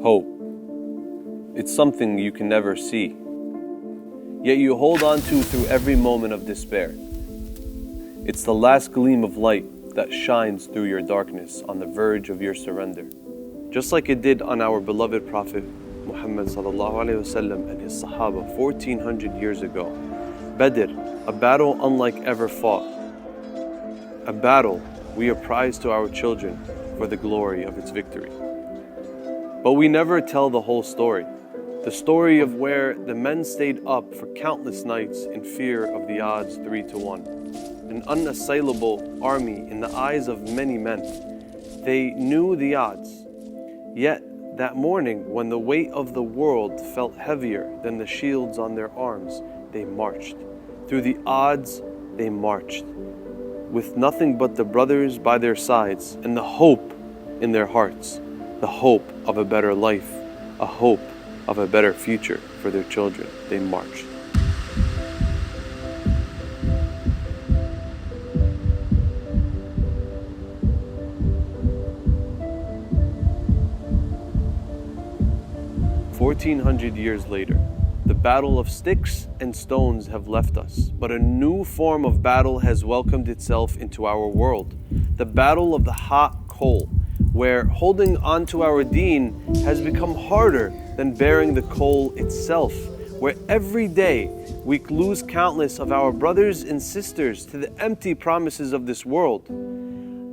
Hope. It's something you can never see, yet you hold on to through every moment of despair. It's the last gleam of light that shines through your darkness on the verge of your surrender. Just like it did on our beloved Prophet Muhammad ﷺ and his Sahaba 1400 years ago. Badr, a battle unlike ever fought. A battle we apprise to our children for the glory of its victory. But we never tell the whole story. The story of where the men stayed up for countless nights in fear of the odds 3-1. An unassailable army in the eyes of many men. They knew the odds. Yet that morning, when the weight of the world felt heavier than the shields on their arms, they marched. Through the odds, they marched. With nothing but the brothers by their sides and the hope in their hearts. The hope of a better life, a hope of a better future for their children. They marched. "1,400 years later, the battle of sticks and stones have left us, but a new form of battle has welcomed itself into our world. The battle of the hot coal, where holding on to our deen has become harder than bearing the coal itself, where every day we lose countless of our brothers and sisters to the empty promises of this world.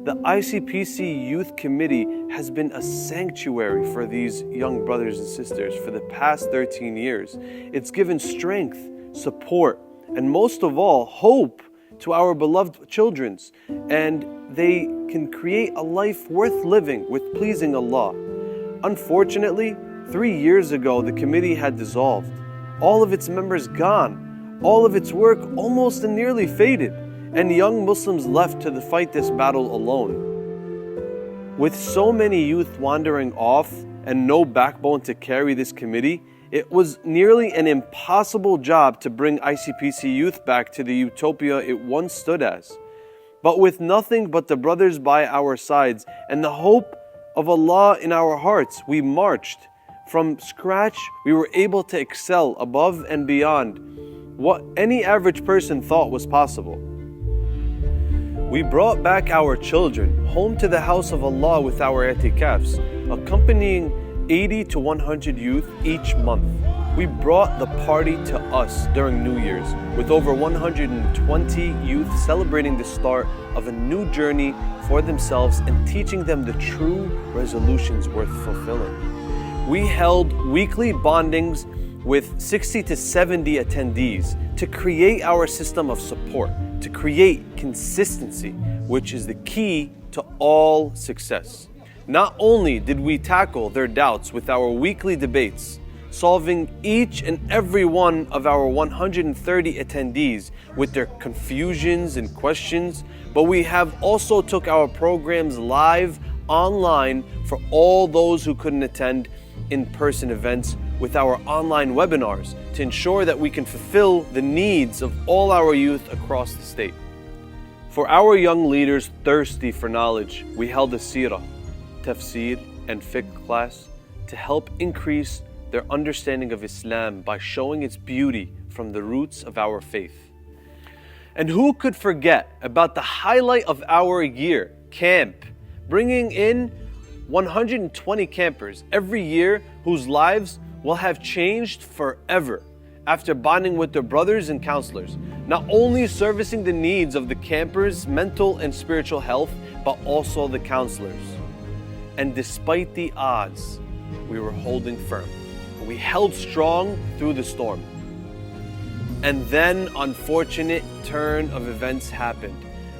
The ICPC Youth Committee has been a sanctuary for these young brothers and sisters for the past 13 years. It's given strength, support, and most of all, hope to our beloved children, and they can create a life worth living with pleasing Allah. Unfortunately, 3 years ago, the committee had dissolved. All of its members gone. All of its work almost and nearly faded, and young Muslims left to fight this battle alone. With so many youth wandering off and no backbone to carry this committee, it was nearly an impossible job to bring ICPC youth back to the utopia it once stood as. But with nothing but the brothers by our sides and the hope of Allah in our hearts, we marched. From scratch, we were able to excel above and beyond what any average person thought was possible. We brought back our children home to the house of Allah with our i'tikafs, accompanying 80 to 100 youth each month. We brought the party to us during New Year's, with over 120 youth celebrating the start of a new journey for themselves and teaching them the true resolutions worth fulfilling. We held weekly bondings with 60 to 70 attendees to create our system of support, to create consistency, which is the key to all success. Not only did we tackle their doubts with our weekly debates, solving each and every one of our 130 attendees with their confusions and questions, but we have also took our programs live online for all those who couldn't attend in-person events with our online webinars to ensure that we can fulfill the needs of all our youth across the state. For our young leaders thirsty for knowledge, we held a seerah, tafsir, and fiqh class to help increase their understanding of Islam by showing its beauty from the roots of our faith. And who could forget about the highlight of our year, camp, bringing in 120 campers every year whose lives will have changed forever after bonding with their brothers and counselors, not only servicing the needs of the campers' mental and spiritual health, but also the counselors. And despite the odds, we were holding firm. We held strong through the storm. And then unfortunate turn of events happened.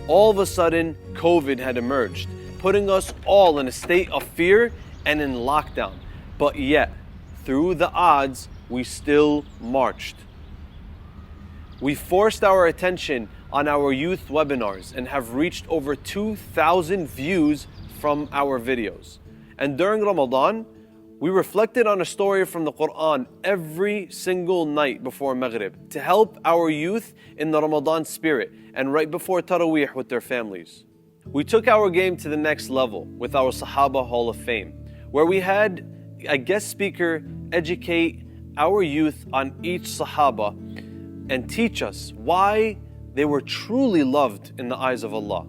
All of a sudden, COVID had emerged, putting us all in a state of fear and in lockdown. But yet, through the odds, we still marched. We forced our attention on our youth webinars and have reached over 2,000 views from our videos. And during Ramadan, we reflected on a story from the Quran every single night before Maghrib to help our youth in the Ramadan spirit and right before Taraweeh with their families. We took our game to the next level with our Sahaba Hall of Fame, where we had a guest speaker educate our youth on each Sahaba and teach us why they were truly loved in the eyes of Allah.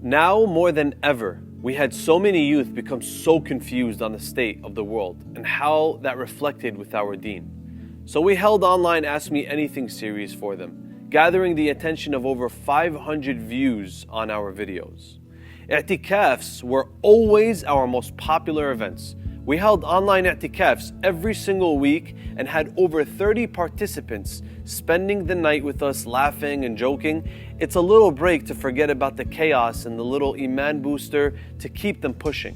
Now more than ever, we had so many youth become so confused on the state of the world and how that reflected with our deen. So we held online Ask Me Anything series for them, gathering the attention of over 500 views on our videos. I'tikafs were always our most popular events. We held online i'tikafs every single week and had over 30 participants spending the night with us, laughing and joking. It's a little break to forget about the chaos and the little iman booster to keep them pushing.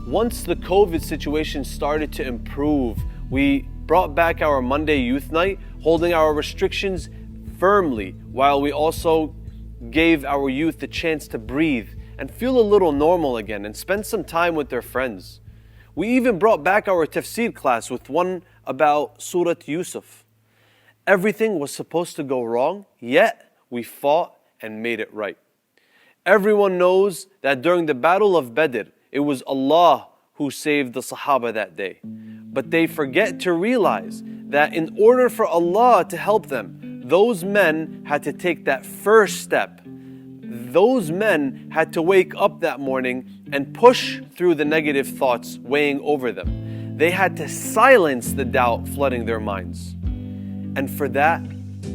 Once the COVID situation started to improve, we brought back our Monday youth night, holding our restrictions firmly, while we also gave our youth the chance to breathe and feel a little normal again and spend some time with their friends. We even brought back our tafsir class with one about Surah Yousef. Everything was supposed to go wrong, yet we fought and made it right. Everyone knows that during the Battle of Badr, it was Allah who saved the Sahaba that day. But they forget to realize that in order for Allah to help them, those men had to take that first step. Those men had to wake up that morning and push through the negative thoughts weighing over them. They had to silence the doubt flooding their minds. And for that,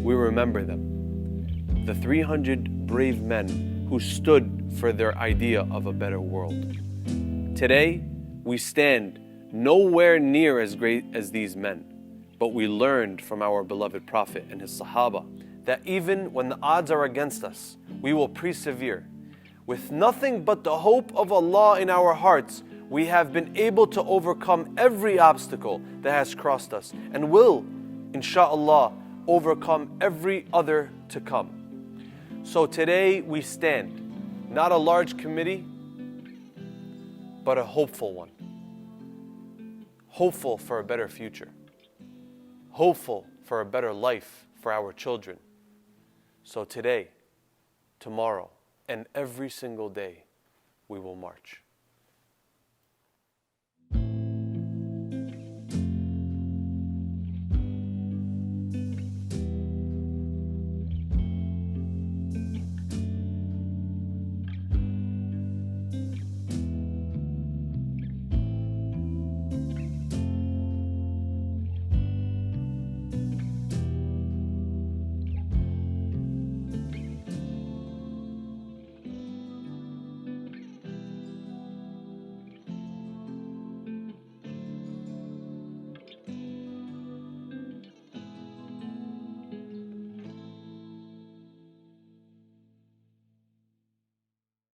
we remember them. The 300 brave men who stood for their idea of a better world. Today, we stand nowhere near as great as these men, but we learned from our beloved Prophet and his Sahaba that even when the odds are against us, we will persevere. With nothing but the hope of Allah in our hearts, we have been able to overcome every obstacle that has crossed us and will, insha'Allah, overcome every other to come. So today we stand, not a large committee, but a hopeful one. Hopeful for a better future. Hopeful for a better life for our children. So today, tomorrow, and every single day, we will march.